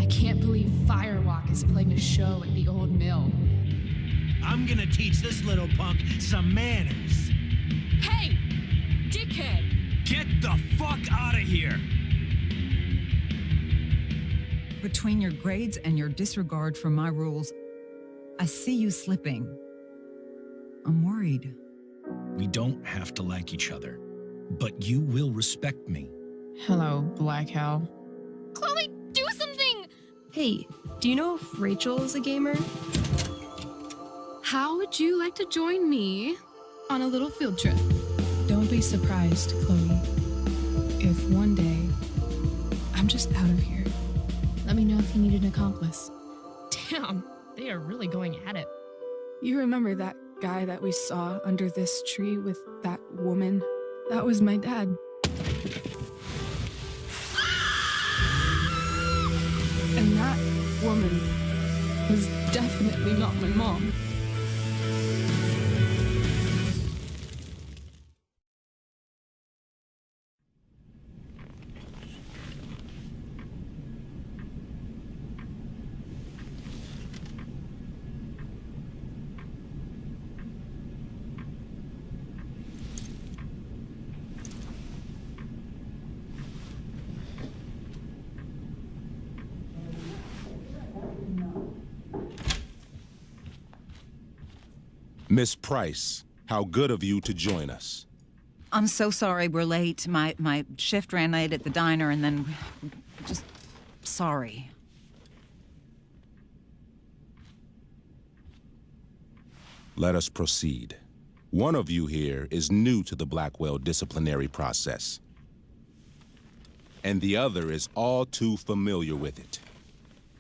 I can't believe Firewalk is playing a show at the old mill. I'm gonna teach this little punk some manners. Hey! Dickhead! Get the fuck out of here! Between your grades and your disregard for my rules, I see you slipping. I'm worried. We don't have to like each other, but you will respect me. Hello, Black Owl. Chloe, do something! Hey, do you know if Rachel is a gamer? How would you like to join me on a little field trip? Don't be surprised, Chloe, if one day I'm just out of here. Let me know if you need an accomplice. Damn, they are really going at it. You remember that guy that we saw under this tree with that woman? That was my dad. And that woman was definitely not my mom. Miss Price, how good of you to join us. I'm so sorry we're late. My shift ran late at the diner and then just sorry. Let us proceed. One of you here is new to the Blackwell disciplinary process, and the other is all too familiar with it.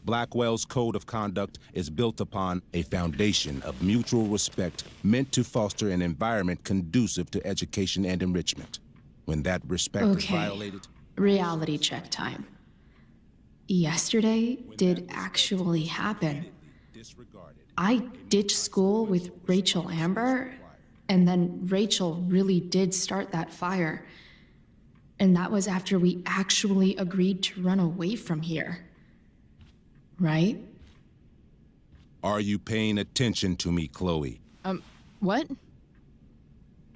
Blackwell's code of conduct is built upon a foundation of mutual respect meant to foster an environment conducive to education and enrichment. When that respect is violated... Reality check time. Yesterday did actually happen. I ditched school with Rachel Amber, and then Rachel really did start that fire. And that was after we actually agreed to run away from here. Right? Are you paying attention to me, Chloe? What?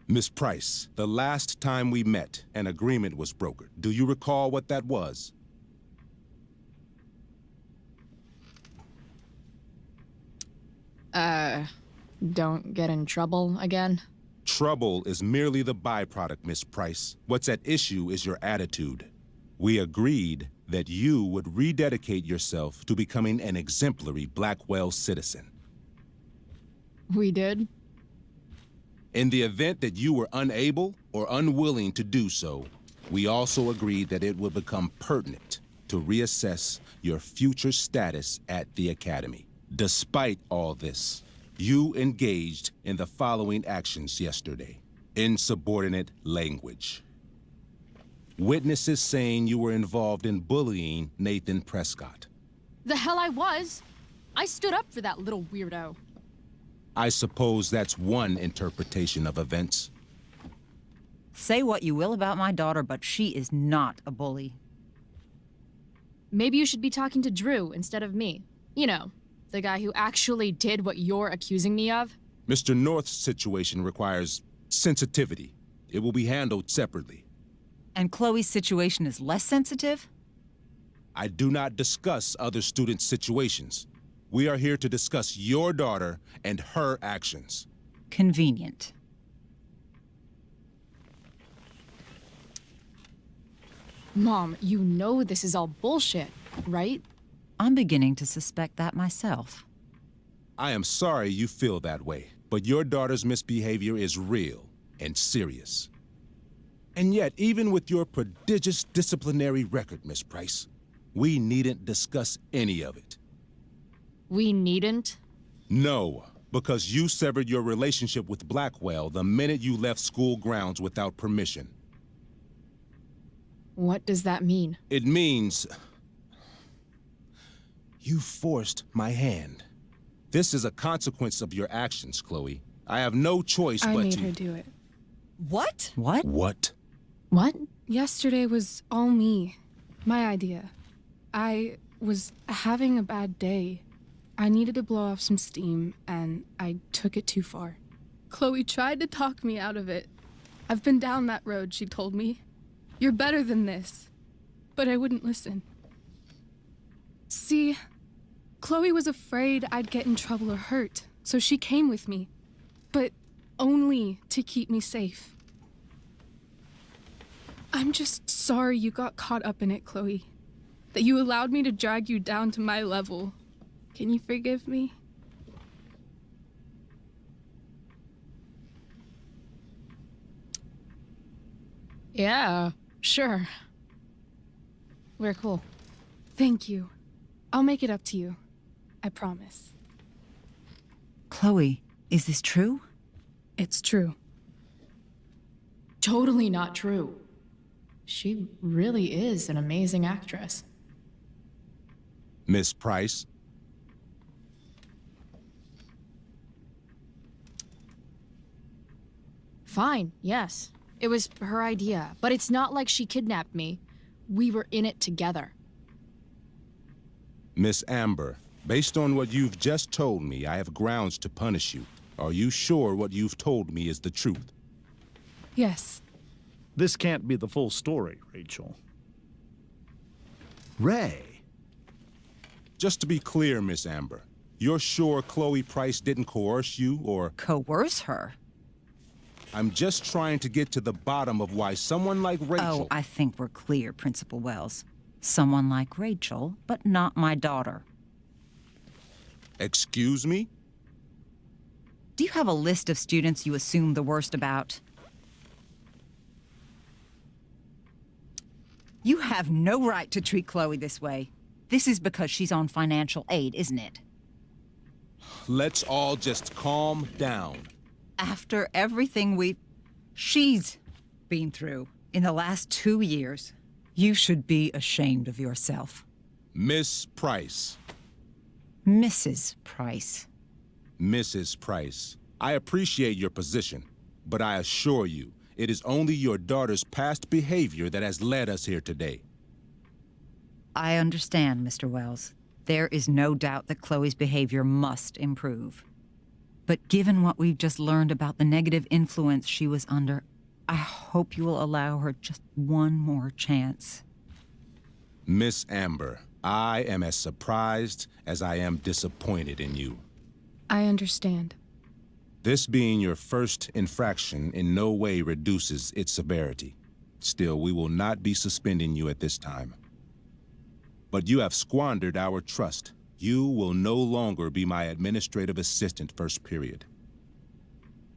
Miss Price, the last time we met, an agreement was brokered. Do you recall what that was? Don't get in trouble again? Trouble is merely the byproduct, Miss Price. What's at issue is your attitude. We agreed that you would rededicate yourself to becoming an exemplary Blackwell citizen. We did? In the event that you were unable or unwilling to do so, we also agreed that it would become pertinent to reassess your future status at the Academy. Despite all this, you engaged in the following actions yesterday. Insubordinate language. Witnesses saying you were involved in bullying Nathan Prescott. The hell I was! I stood up for that little weirdo. I suppose that's one interpretation of events. Say what you will about my daughter, but she is not a bully. Maybe you should be talking to Drew instead of me. You know, the guy who actually did what you're accusing me of. Mr. North's situation requires sensitivity. It will be handled separately. And Chloe's situation is less sensitive? I do not discuss other students' situations. We are here to discuss your daughter and her actions. Convenient. Mom, you know this is all bullshit, right? I'm beginning to suspect that myself. I am sorry you feel that way, but your daughter's misbehavior is real and serious. And yet, even with your prodigious disciplinary record, Miss Price, we needn't discuss any of it. We needn't? No, because you severed your relationship with Blackwell the minute you left school grounds without permission. What does that mean? It means... you forced my hand. This is a consequence of your actions, Chloe. I have no choice but to... I made her do it. What? What? What? What? Yesterday was all me. My idea. I was having a bad day. I needed to blow off some steam, and I took it too far. Chloe tried to talk me out of it. I've been down that road, she told me. You're better than this. But I wouldn't listen. See, Chloe was afraid I'd get in trouble or hurt, so she came with me. But only to keep me safe. I'm just sorry you got caught up in it, Chloe. That you allowed me to drag you down to my level. Can you forgive me? Yeah, sure. We're cool. Thank you. I'll make it up to you. I promise. Chloe, is this true? It's true. Totally not true. She really is an amazing actress. Miss Price? Fine, yes. It was her idea, but it's not like she kidnapped me. We were in it together. Miss Amber, based on what you've just told me, I have grounds to punish you. Are you sure what you've told me is the truth? Yes. This can't be the full story, Rachel. Ray. Just to be clear, Miss Amber, you're sure Chloe Price didn't coerce you, or... Coerce her? I'm just trying to get to the bottom of why someone like Rachel... Oh, I think we're clear, Principal Wells. Someone like Rachel, but not my daughter. Excuse me? Do you have a list of students you assume the worst about? You have no right to treat Chloe this way. This is because she's on financial aid, isn't it? Let's all just calm down. After everything she's been through in the last 2 years, you should be ashamed of yourself. Miss Price. Mrs. Price. Mrs. Price, I appreciate your position, but I assure you, it is only your daughter's past behavior that has led us here today. I understand, Mr. Wells. There is no doubt that Chloe's behavior must improve. But given what we've just learned about the negative influence she was under, I hope you will allow her just one more chance. Miss Amber, I am as surprised as I am disappointed in you. I understand. This being your first infraction in no way reduces its severity. Still, we will not be suspending you at this time. But you have squandered our trust. You will no longer be my administrative assistant first period.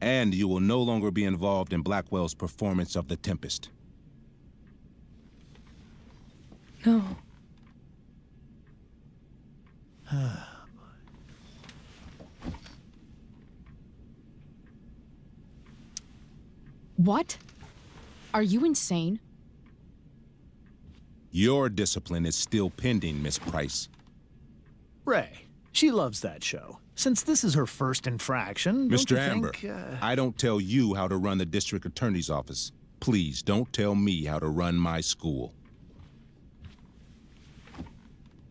And you will no longer be involved in Blackwell's performance of The Tempest. No. What? Are you insane? Your discipline is still pending, Miss Price. Ray. She loves that show. Since this is her first infraction, don't Mr. you Amber, think, I don't tell you how to run the district attorney's office. Please don't tell me how to run my school.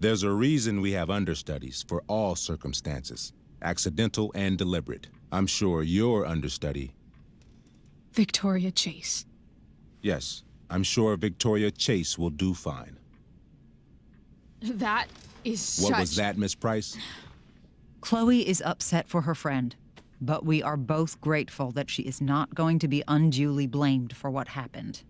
There's a reason we have understudies for all circumstances, accidental and deliberate. I'm sure your understudy... Victoria Chase. Yes, I'm sure Victoria Chase will do fine. That is What such... was that, Miss Price? Chloe is upset for her friend, but we are both grateful that she is not going to be unduly blamed for what happened.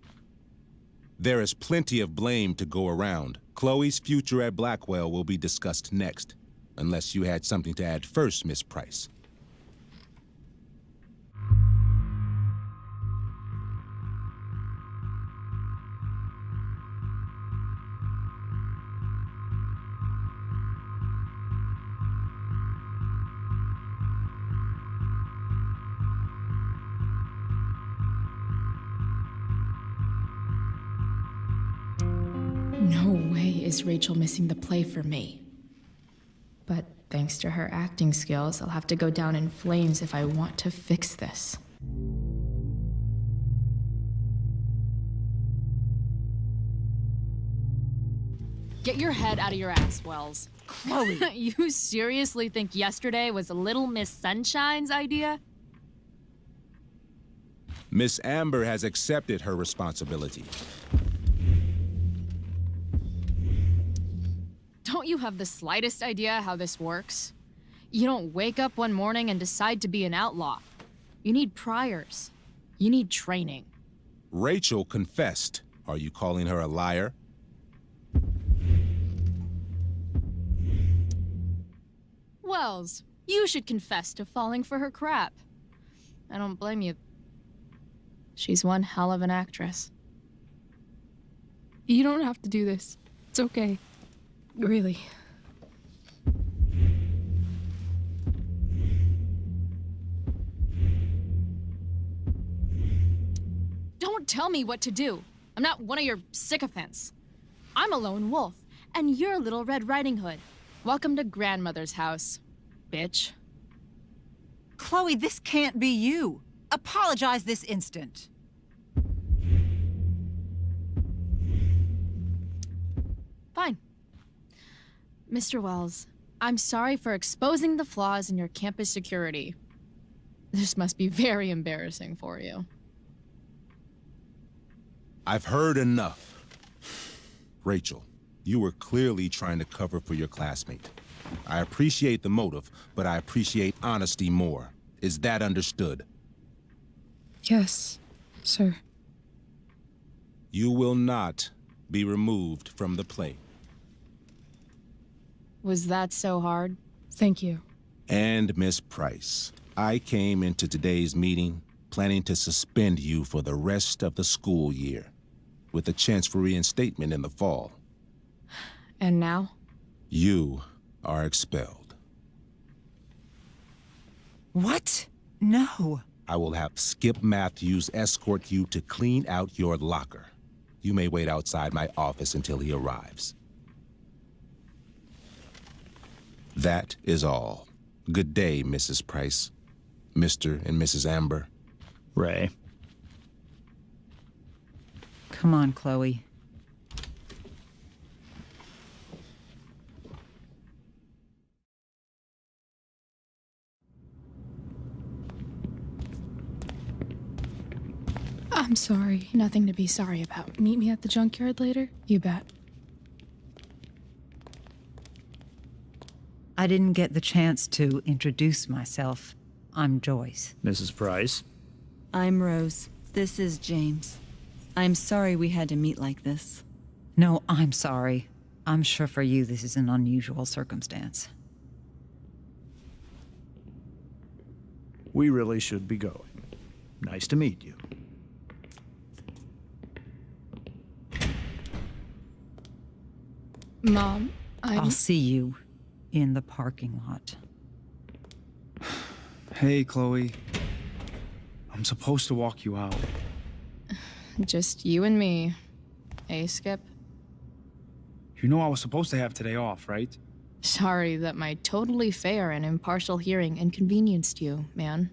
There is plenty of blame to go around. Chloe's future at Blackwell will be discussed next. Unless you had something to add first, Miss Price. No way is Rachel missing the play for me. But thanks to her acting skills, I'll have to go down in flames if I want to fix this. Get your head out of your ass, Wells. Chloe! You seriously think yesterday was Little Miss Sunshine's idea? Miss Amber has accepted her responsibility. Don't you have the slightest idea how this works? You don't wake up one morning and decide to be an outlaw. You need priors. You need training. Rachel confessed. Are you calling her a liar? Wells, you should confess to falling for her crap. I don't blame you. She's one hell of an actress. You don't have to do this. It's okay. Really. Don't tell me what to do. I'm not one of your sycophants. I'm a lone wolf, and you're Little Red Riding Hood. Welcome to grandmother's house, bitch. Chloe, this can't be you. Apologize this instant. Fine. Mr. Wells, I'm sorry for exposing the flaws in your campus security. This must be very embarrassing for you. I've heard enough. Rachel, you were clearly trying to cover for your classmate. I appreciate the motive, but I appreciate honesty more. Is that understood? Yes, sir. You will not be removed from the play. Was that so hard? Thank you. And Miss Price, I came into today's meeting planning to suspend you for the rest of the school year, with a chance for reinstatement in the fall. And now? You are expelled. What? No. I will have Skip Matthews escort you to clean out your locker. You may wait outside my office until he arrives. That is all. Good day, Mrs. Price. Mr. and Mrs. Amber. Ray. Come on, Chloe. I'm sorry. Nothing to be sorry about. Meet me at the junkyard later? You bet. I didn't get the chance to introduce myself. I'm Joyce. Mrs. Price. I'm Rose. This is James. I'm sorry we had to meet like this. No, I'm sorry. I'm sure for you this is an unusual circumstance. We really should be going. Nice to meet you. Mom, I'll see you in the parking lot. Hey, Chloe. I'm supposed to walk you out. Just you and me. Eh, Skip? You know I was supposed to have today off, right? Sorry that my totally fair and impartial hearing inconvenienced you, man.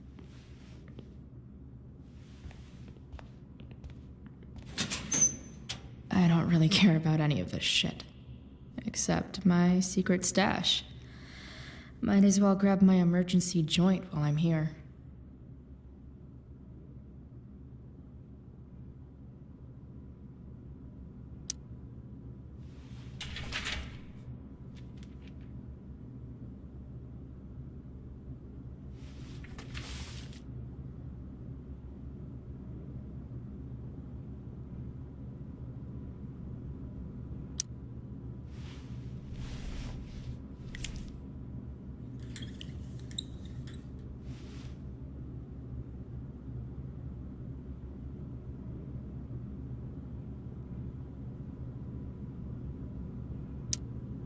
I don't really care about any of this shit. Except my secret stash. Might as well grab my emergency joint while I'm here.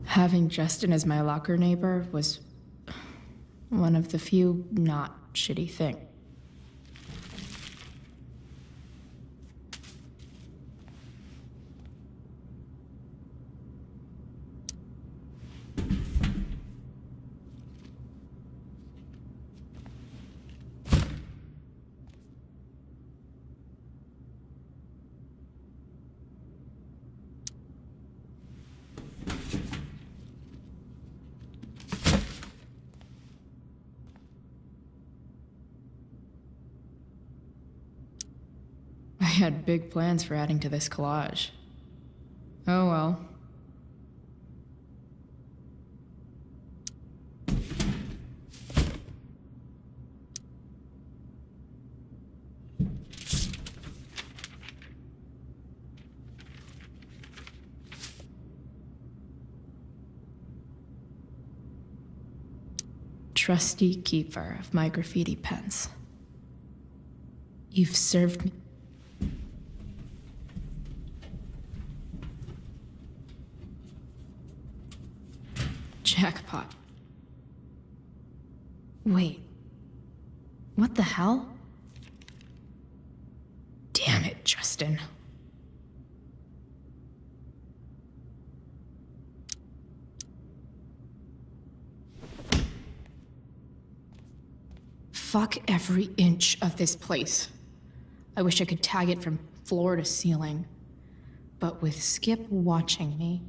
Having Justin as my locker neighbor was one of the few not shitty things. had big plans for adding to this collage. Oh well. Trusty keeper of my graffiti pens. You've served me. Jackpot. Wait. What the hell? Damn it, Justin. Fuck every inch of this place. I wish I could tag it from floor to ceiling. But with Skip watching me...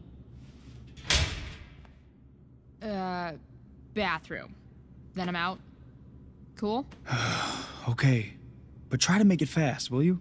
bathroom. Then I'm out. Cool? Okay, but try to make it fast, will you?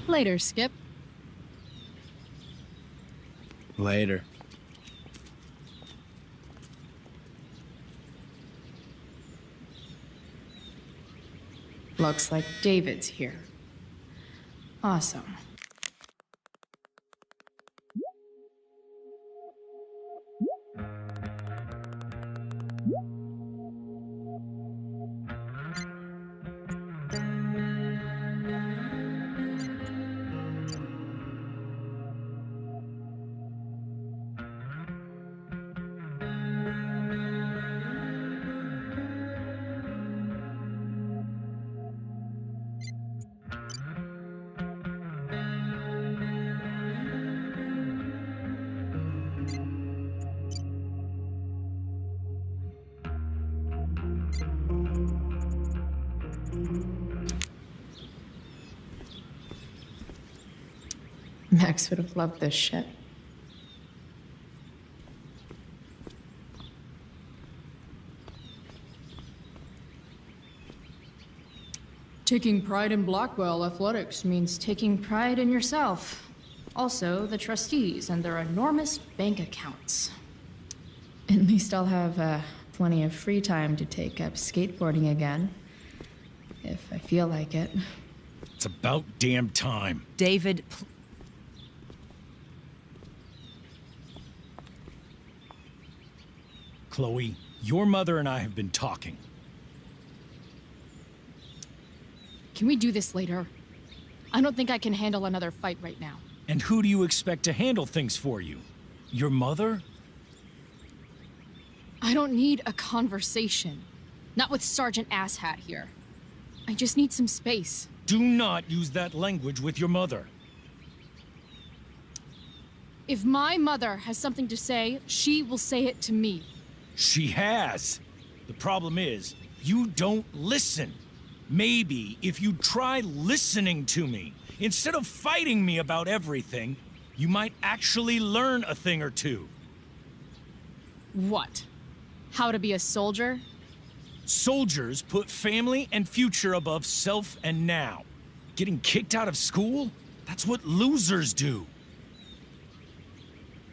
Later, Skip. Later. Looks like David's here. Awesome. Max would have loved this shit. Taking pride in Blackwell athletics means taking pride in yourself. Also, the trustees and their enormous bank accounts. At least I'll have plenty of free time to take up skateboarding again. If I feel like it. It's about damn time. David, Chloe, your mother and I have been talking. Can we do this later? I don't think I can handle another fight right now. And who do you expect to handle things for you? Your mother? I don't need a conversation. Not with Sergeant Asshat here. I just need some space. Do not use that language with your mother. If my mother has something to say, she will say it to me. She has. The problem is, you don't listen. Maybe if you try listening to me, instead of fighting me about everything, you might actually learn a thing or two. What? How to be a soldier? Soldiers put family and future above self and now. Getting kicked out of school? That's what losers do.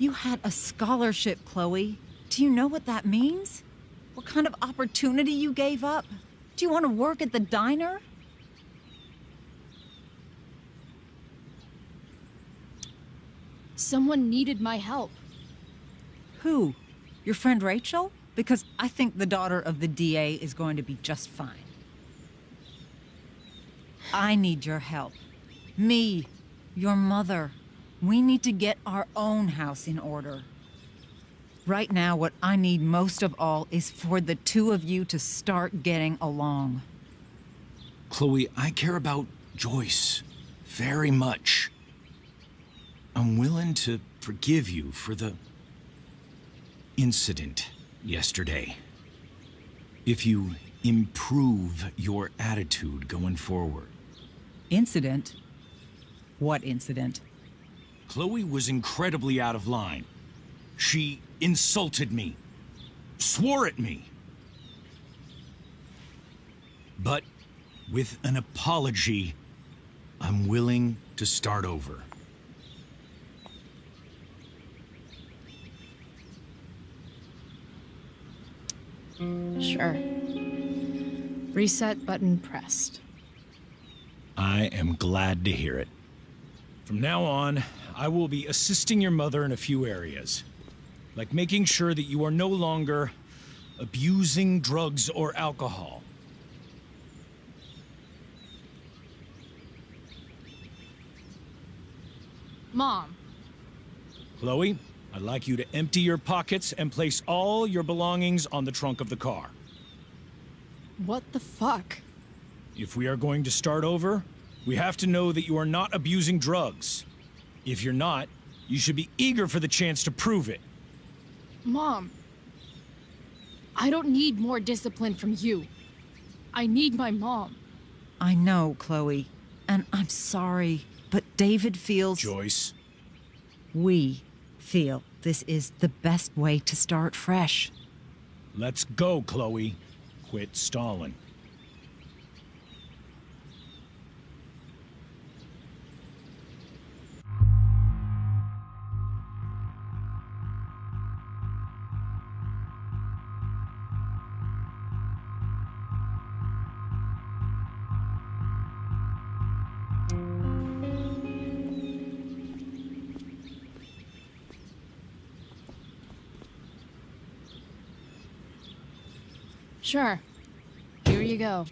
you had a scholarship, Chloe. Do you know what that means? What kind of opportunity you gave up? Do you want to work at the diner? Someone needed my help. Who? Your friend Rachel? Because I think the daughter of the DA is going to be just fine. I need your help. Me, your mother. We need to get our own house in order. Right now, what I need most of all is for the two of you to start getting along. Chloe, I care about Joyce very much. I'm willing to forgive you for the incident yesterday. If you improve your attitude going forward. Incident? What incident? Chloe was incredibly out of line. She insulted me, swore at me. But with an apology, I'm willing to start over. Sure. Reset button pressed. I am glad to hear it. From now on, I will be assisting your mother in a few areas, like making sure that you are no longer abusing drugs or alcohol. Mom. Chloe, I'd like you to empty your pockets and place all your belongings on the trunk of the car. What the fuck? If we are going to start over, we have to know that you are not abusing drugs. If you're not, you should be eager for the chance to prove it. Mom. I don't need more discipline from you. I need my mom. I know, Chloe, and I'm sorry, but David feels... Joyce. We feel this is the best way to start fresh. Let's go, Chloe. Quit stalling. Sure. Here you go.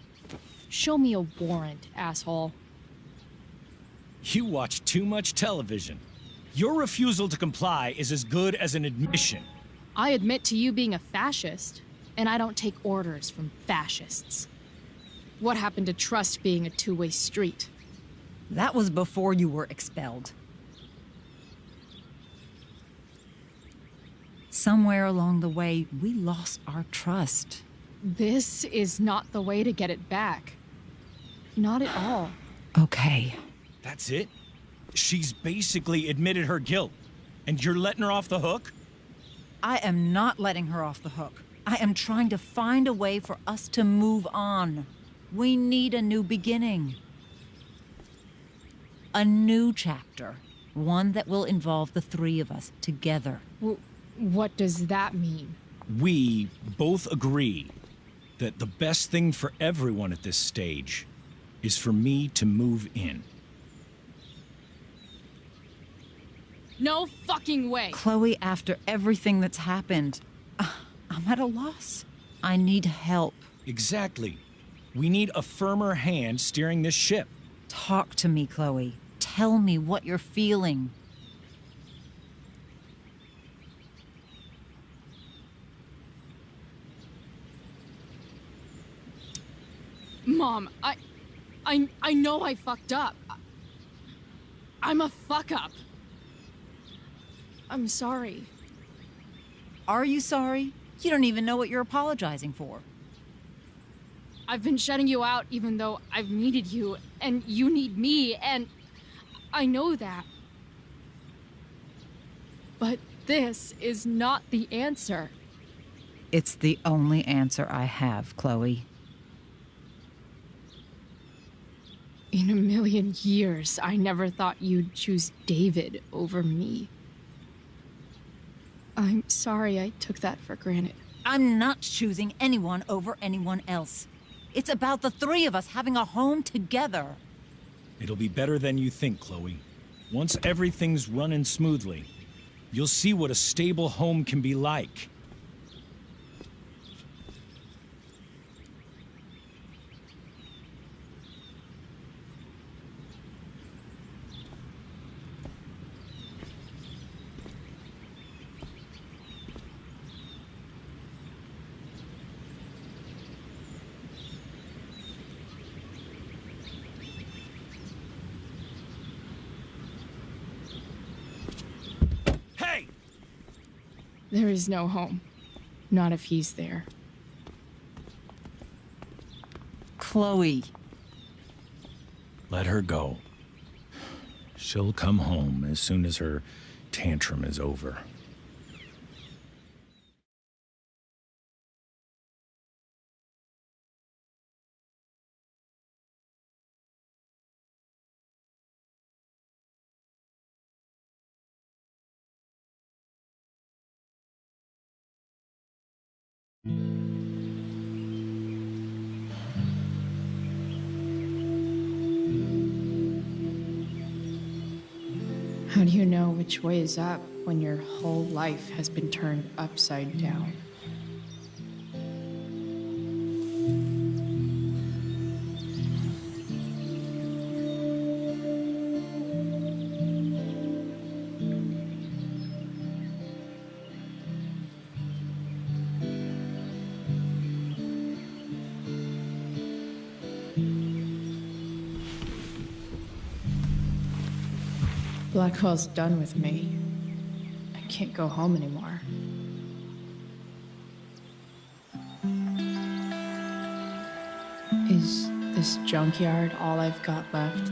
Show me a warrant, asshole. You watch too much television. Your refusal to comply is as good as an admission. I admit to you being a fascist, and I don't take orders from fascists. What happened to trust being a two-way street? That was before you were expelled. Somewhere along the way, we lost our trust. This is not the way to get it back. Not at all. Okay. That's it? She's basically admitted her guilt, and you're letting her off the hook? I am not letting her off the hook. I am trying to find a way for us to move on. We need a new beginning. A new chapter. One that will involve the three of us together. What does that mean? we both agree that the best thing for everyone at this stage is for me to move in. No fucking way. Chloe, after everything that's happened, I'm at a loss. I need help. Exactly. We need a firmer hand steering this ship. Talk to me, Chloe. Tell me what you're feeling. Mom, I know I fucked up. I'm a fuck up. I'm sorry. Are you sorry? You don't even know what you're apologizing for. I've been shutting you out even though I've needed you, and you need me, and I know that. But this is not the answer. It's the only answer I have, Chloe. In a million years, I never thought you'd choose David over me. I'm sorry I took that for granted. I'm not choosing anyone over anyone else. It's about the three of us having a home together. It'll be better than you think, Chloe. Once everything's running smoothly, you'll see what a stable home can be like. There is no home. Not if he's there. Chloe. Let her go. She'll come home as soon as her tantrum is over. How do you know which way is up when your whole life has been turned upside down? Blackwell's done with me. I can't go home anymore. Is this junkyard all I've got left?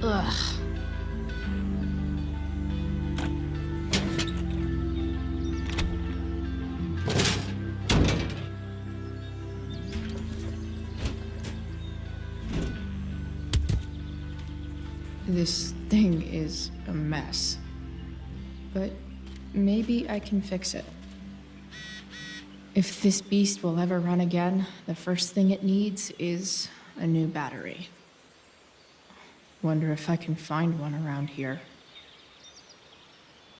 Ugh. This thing is a mess. But maybe I can fix it. If this beast will ever run again, the first thing it needs is a new battery. Wonder if I can find one around here.